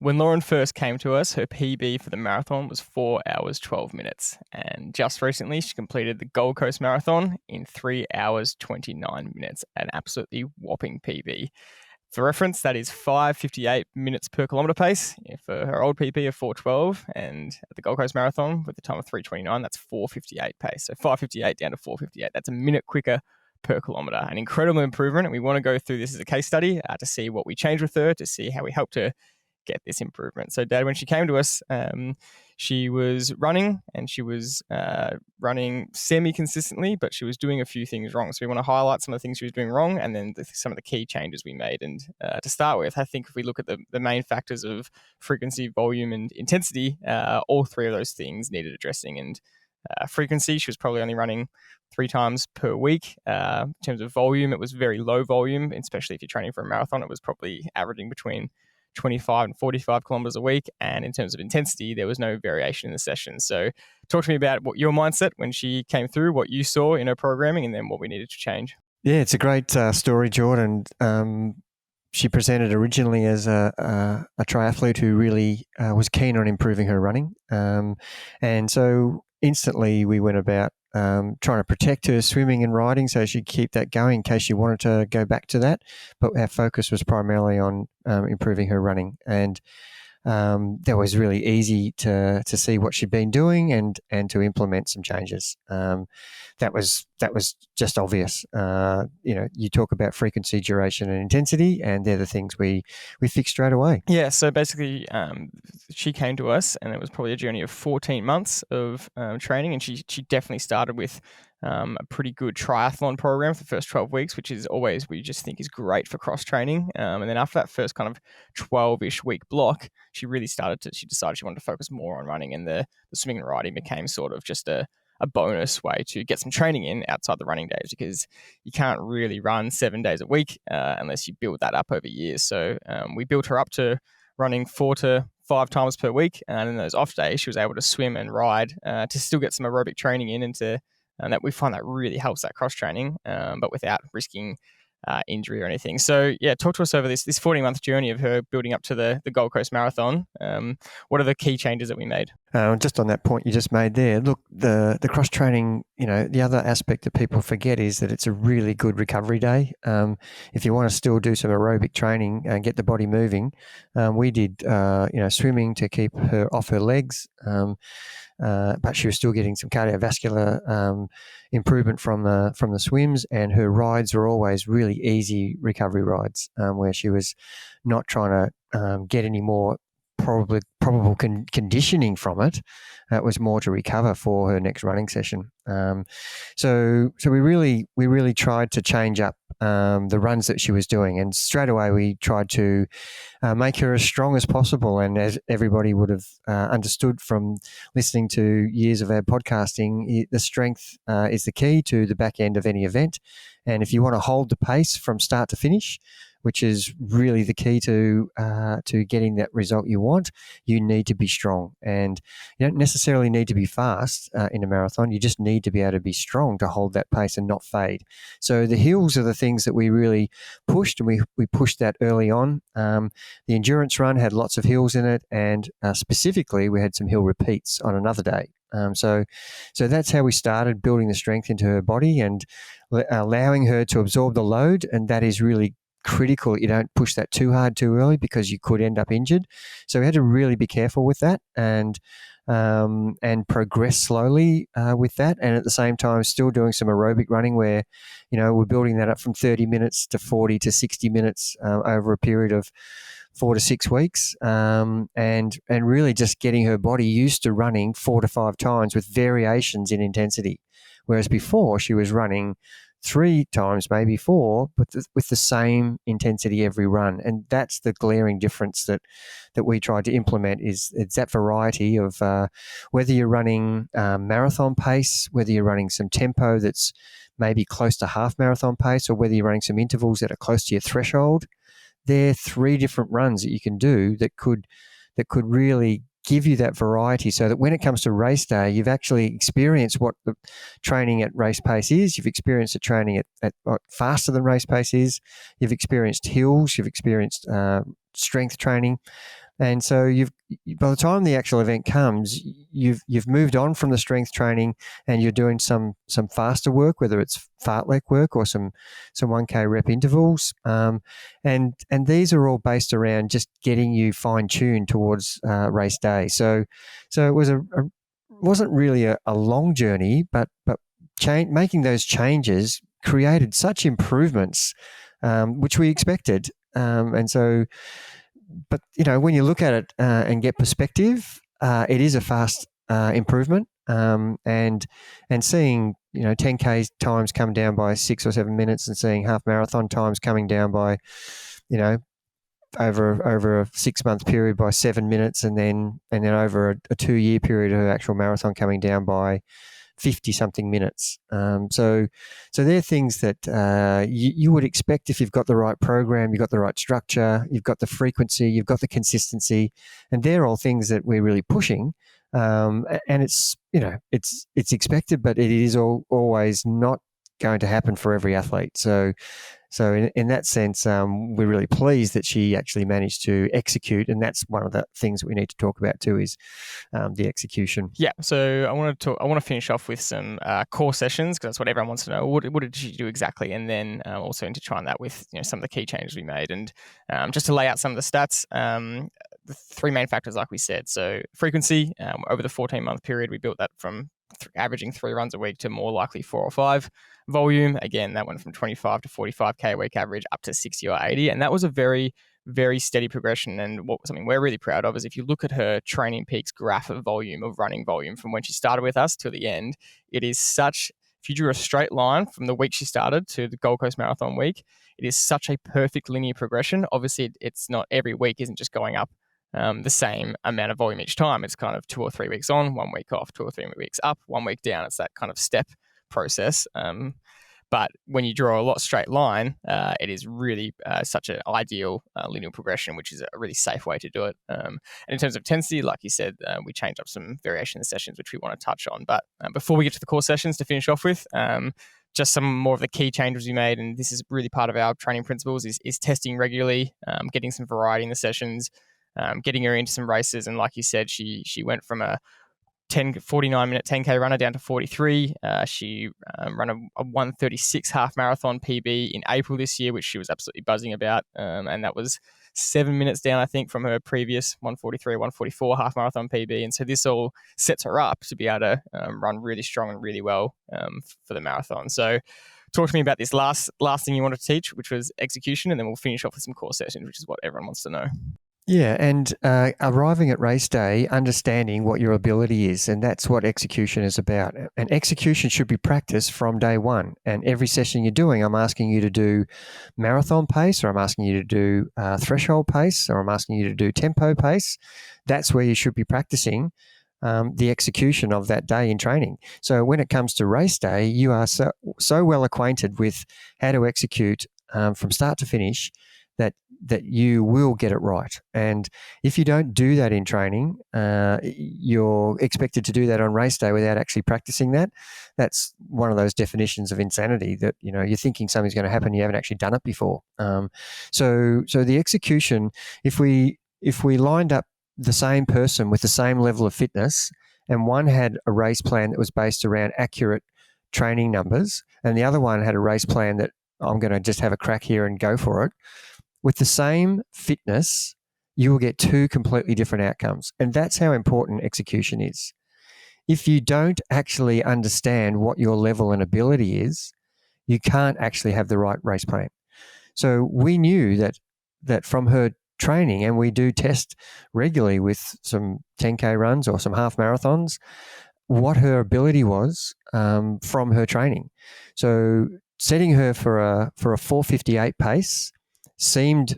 When Lauren first came to us, her PB for the marathon was 4 hours, 12 minutes. And just recently, she completed the Gold Coast Marathon in 3 hours, 29 minutes, an absolutely whopping PB. For reference, that is 5:58 minutes per kilometre pace for her old PB of 4:12. And at the Gold Coast Marathon, with the time of 3:29, that's 4:58 pace. So 5:58 down to 4:58. That's a minute quicker per kilometre. An incredible improvement. And we want to go through this as a case study to see what we changed with her, to see how we helped her get this improvement. So Dad, when she came to us, she was running, and she was running semi-consistently, but she was doing a few things wrong. So we want to highlight some of the things she was doing wrong, and then some of the key changes we made. And to start with, I think if we look at the main factors of frequency, volume, and intensity, all three of those things needed addressing. And frequency, she was probably only running 3 times per week. In terms of volume, it was very low volume, especially if you're training for a marathon. It was probably averaging between 25 and 45 kilometers a week. And in terms of intensity, there was no variation in the session. So talk to me about what your mindset when she came through, what you saw in her programming, and then what we needed to change. Yeah, it's a great story, Jordan. She presented originally as a triathlete who really was keen on improving her running. And so instantly we went about trying to protect her swimming and riding so she'd keep that going in case she wanted to go back to that. But our focus was primarily on improving her running. And that was really easy to see what she'd been doing and to implement some changes. That was just obvious. You talk about frequency, duration, and intensity, and they're the things we fixed straight away. Yeah, so basically she came to us, and it was probably a journey of 14 months of training, and she definitely started with a pretty good triathlon program for the first 12 weeks, which is always, we just think is great for cross training. And then after that first kind of 12-ish week block, she decided she wanted to focus more on running, and the swimming and riding became sort of just a bonus way to get some training in outside the running days, because you can't really run 7 days a week unless you build that up over years. So we built her up to running 4 to 5 times per week, and in those off days she was able to swim and ride to still get some aerobic training in, and that we find that really helps that cross training, but without risking injury or anything. So yeah, talk to us over this 40-month journey of her building up to the Gold Coast Marathon. What are the key changes that we made? Just on that point you just made there, look, the cross training, the other aspect that people forget is that it's a really good recovery day. If you want to still do some aerobic training and get the body moving, we did swimming to keep her off her legs, but she was still getting some cardiovascular improvement from the swims, and her rides were always really easy recovery rides, where she was not trying to get any more probable conditioning from it. It was more to recover for her next running session. So we really tried to change up the runs that she was doing, and straight away we tried to make her as strong as possible. And as everybody would have understood from listening to years of our podcasting, the strength is the key to the back end of any event. And if you want to hold the pace from start to finish, which is really the key to getting that result you want, you need to be strong. And you don't necessarily need to be fast in a marathon. You just need to be able to be strong to hold that pace and not fade. So the hills are the things that we really pushed, and we pushed that early on. The endurance run had lots of hills in it, and specifically we had some hill repeats on another day. So that's how we started building the strength into her body and allowing her to absorb the load, and that is really critical. You don't push that too hard too early, because you could end up injured. So we had to really be careful with that and progress slowly with that, and at the same time still doing some aerobic running where we're building that up from 30 minutes to 40 to 60 minutes over a period of 4 to 6 weeks, and really just getting her body used to running 4 to 5 times with variations in intensity, whereas before she was running 3 times, maybe 4, but with the same intensity every run. And that's the glaring difference that we tried to implement, is it's that variety of whether you're running marathon pace, whether you're running some tempo that's maybe close to half marathon pace, or whether you're running some intervals that are close to your threshold. There are 3 different runs that you can do that could really give you that variety, so that when it comes to race day, you've actually experienced what the training at race pace is. You've experienced the training at what faster than race pace is. You've experienced hills. You've experienced strength training. And so by the time the actual event comes, you've moved on from the strength training, and you're doing some faster work, whether it's fartlek work or some 1K rep intervals. And these are all based around just getting you fine tuned towards race day. So it was wasn't really a long journey, but making those changes created such improvements, which we expected. And so, but when you look at it and get perspective, it is a fast improvement. And seeing 10K times come down by 6 or 7 minutes, and seeing half marathon times coming down by over a 6-month period by 7 minutes, and then over a 2-year period of actual marathon coming down by 50-something minutes. So they're things that you would expect if you've got the right program, you've got the right structure, you've got the frequency, you've got the consistency, and they're all things that we're really pushing. And it's expected, but it is always not going to happen for every athlete. So in that sense, we're really pleased that she actually managed to execute, and that's one of the things that we need to talk about too, is the execution. Yeah, so I want to finish off with some core sessions, because that's what everyone wants to know. What did she do exactly, and then also intertwine that with some of the key changes we made, and just to lay out some of the stats. The 3 main factors, like we said. So frequency, over the 14-month period, we built that from averaging 3 runs a week to more likely 4 or 5. Volume, again, that went from 25 to 45K a week average up to 60 or 80. And that was a very, very steady progression. And something we're really proud of is if you look at her Training Peaks graph of running volume from when she started with us to the end, it is such, if you drew a straight line from the week she started to the Gold Coast Marathon week, it is such a perfect linear progression. Obviously, it's not every week isn't just going up the same amount of volume each time. It's kind of 2 or 3 weeks on, 1 week off, 2 or 3 weeks up, 1 week down. It's that kind of step process. But when you draw a lot straight line, it is really such an ideal linear progression, which is a really safe way to do it. And in terms of intensity, like you said, we changed up some variation in the sessions, which we want to touch on. But before we get to the core sessions to finish off with, just some more of the key changes we made, and this is really part of our training principles, is testing regularly, getting some variety in the sessions, getting her into some races. And like you said, she went from a 49-minute 10K runner down to 43. She ran a 1:36 half marathon PB in April this year, which she was absolutely buzzing about. And that was 7 minutes down, I think, from her previous 1:43, 1:44 half marathon PB. And so this all sets her up to be able to run really strong and really well for the marathon. So talk to me about this last thing you wanted to teach, which was execution, and then we'll finish off with some core sessions, which is what everyone wants to know. Yeah, and arriving at race day, understanding what your ability is, and that's what execution is about. And execution should be practiced from day one. And every session you're doing, I'm asking you to do marathon pace, or I'm asking you to do threshold pace, or I'm asking you to do tempo pace. That's where you should be practicing the execution of that day in training. So when it comes to race day, you are so well acquainted with how to execute from start to finish that you will get it right. And if you don't do that in training, you're expected to do that on race day without actually practicing that. That's one of those definitions of insanity, that you're thinking something's going to happen, you haven't actually done it before. So the execution, if we lined up the same person with the same level of fitness, and one had a race plan that was based around accurate training numbers, and the other one had a race plan that I'm going to just have a crack here and go for it, with the same fitness, you will get 2 completely different outcomes. And that's how important execution is. If you don't actually understand what your level and ability is, you can't actually have the right race plan. So we knew that from her training, and we do test regularly with some 10K runs or some half marathons, what her ability was from her training. So setting her for a 4:58 pace seemed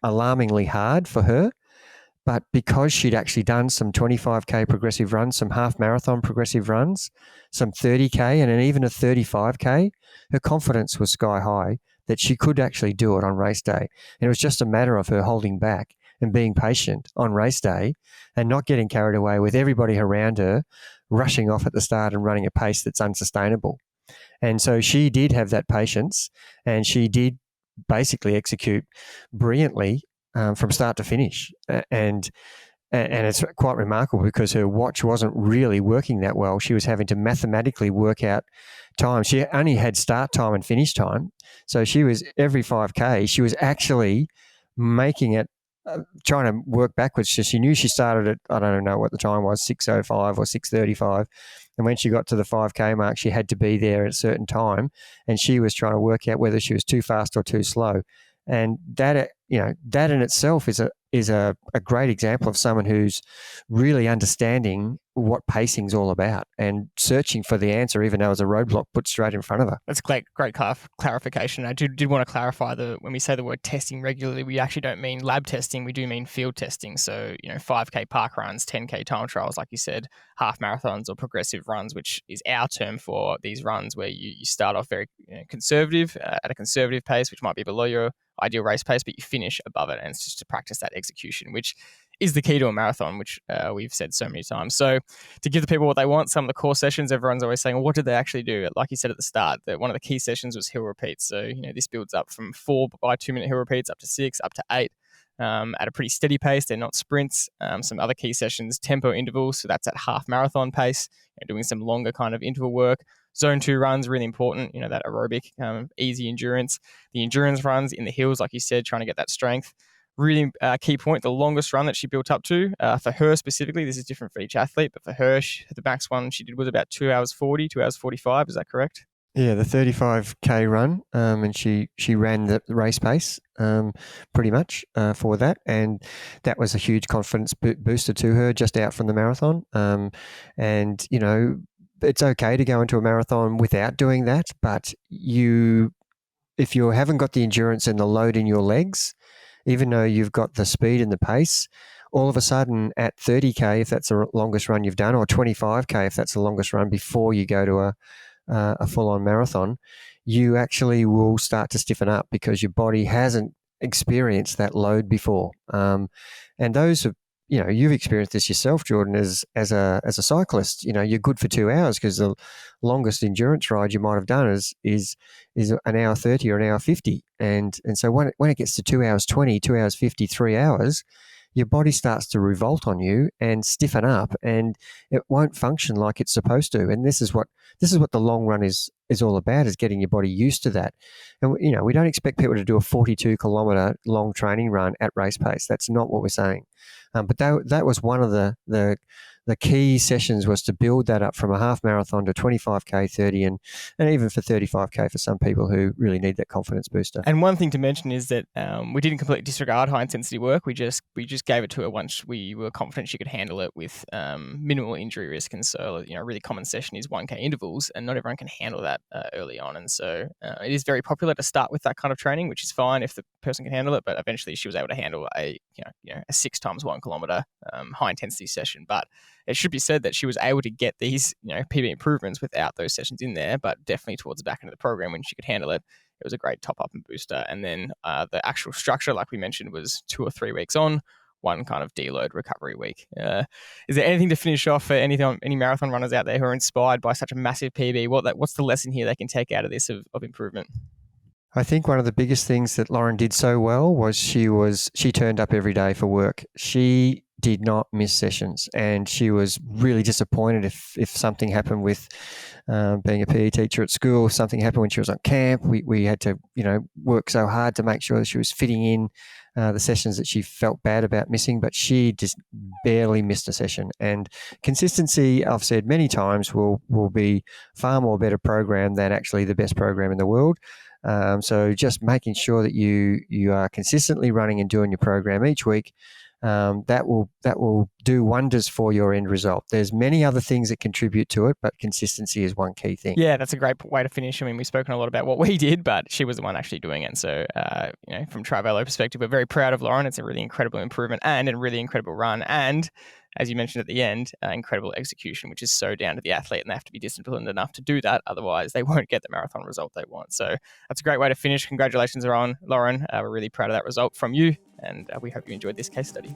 alarmingly hard for her, but because she'd actually done some 25K progressive runs, some half marathon progressive runs, some 30K, and even a 35K, her confidence was sky high that she could actually do it on race day. And it was just a matter of her holding back and being patient on race day and not getting carried away with everybody around her rushing off at the start and running a pace that's unsustainable. And so she did have that patience, and she did basically execute brilliantly from start to finish. And it's quite remarkable because her watch wasn't really working that well. She was having to mathematically work out time. She only had start time and finish time. So she was, every 5K, she was actually making it, trying to work backwards. So she knew she started at, I don't know what the time was, 6:05 or 6:35. And when she got to the 5K mark, she had to be there at a certain time. And she was trying to work out whether she was too fast or too slow. And that, that in itself is a great example of someone who's really understanding what pacing's all about and searching for the answer, even though it's a roadblock put straight in front of her. That's great clarification. I did want to clarify that when we say the word testing regularly, we actually don't mean lab testing. We do mean field testing. So, 5K park runs, 10K time trials, like you said, half marathons or progressive runs, which is our term for these runs where you start off very conservative at a conservative pace, which might be below your ideal race pace, but you finish above it. And it's just to practice that execution, which is the key to a marathon, which we've said so many times. So to give the people what they want, some of the core sessions, everyone's always saying, well, what did they actually do? Like you said at the start, that one of the key sessions was hill repeats. So, this builds up from 4 by 2 minute hill repeats up to 6, up to 8 at a pretty steady pace. They're not sprints. Some other key sessions, tempo intervals. So that's at half marathon pace, doing some longer kind of interval work. Zone 2 runs, really important, that aerobic, easy endurance. The endurance runs in the hills, like you said, trying to get that strength. Really key point, the longest run that she built up to, for her specifically, this is different for each athlete, but for her, the max one she did was about 2 hours 40, 2 hours 45. Is that correct? Yeah, the 35K run, and she ran the race pace pretty much for that, and that was a huge confidence booster to her just out from the marathon. And, it's okay to go into a marathon without doing that, but if you haven't got the endurance and the load in your legs, even though you've got the speed and the pace, all of a sudden at 30K, if that's the longest run you've done, or 25K, if that's the longest run before you go to a full-on marathon, you actually will start to stiffen up because your body hasn't experienced that load before. And those are, you've experienced this yourself, Jordan, as a cyclist. You're good for 2 hours because the longest endurance ride you might have done is an hour 30 or an hour 50. And so when it gets to 2 hours 20, 2 hours 50, 3 hours, your body starts to revolt on you and stiffen up, and it won't function like it's supposed to. And this is what the long run is all about, is getting your body used to that. And we don't expect people to do a 42-kilometer long training run at race pace. That's not what we're saying. But that was one of the key sessions, was to build that up from a half marathon to 25K, 30, and even for 35K for some people who really need that confidence booster. And one thing to mention is that we didn't completely disregard high intensity work. We just gave it to her once we were confident she could handle it with minimal injury risk. And so, a really common session is 1K intervals, and not everyone can handle that early on. And so it is very popular to start with that kind of training, which is fine if the person can handle it. But eventually she was able to handle a 6 times 1 kilometer high intensity session. But it should be said that she was able to get these, PB improvements without those sessions in there, but definitely towards the back end of the program when she could handle it, it was a great top up and booster. And then the actual structure, like we mentioned, was 2 or 3 weeks on, one kind of deload recovery week. Is there anything to finish off for any marathon runners out there who are inspired by such a massive PB? What's the lesson here they can take out of this of improvement? I think one of the biggest things that Lauren did so well was she turned up every day for work. She did not miss sessions, and she was really disappointed if something happened with being a PE teacher at school. If something happened when she was on camp, we had to work so hard to make sure that she was fitting in the sessions that she felt bad about missing, but she just barely missed a session. And consistency, I've said many times, will be far more better program than actually the best program in the world. So just making sure that you are consistently running and doing your program each week, that will do wonders for your end result. There's many other things that contribute to it, but consistency is one key thing. Yeah, that's a great way to finish. I mean, we've spoken a lot about what we did, but she was the one actually doing it. And so, from Trivelo perspective, we're very proud of Lauren. It's a really incredible improvement and a really incredible run. And as you mentioned at the end, incredible execution, which is so down to the athlete, and they have to be disciplined enough to do that. Otherwise, they won't get the marathon result they want. So that's a great way to finish. Congratulations, Lauren. We're really proud of that result from you, and we hope you enjoyed this case study.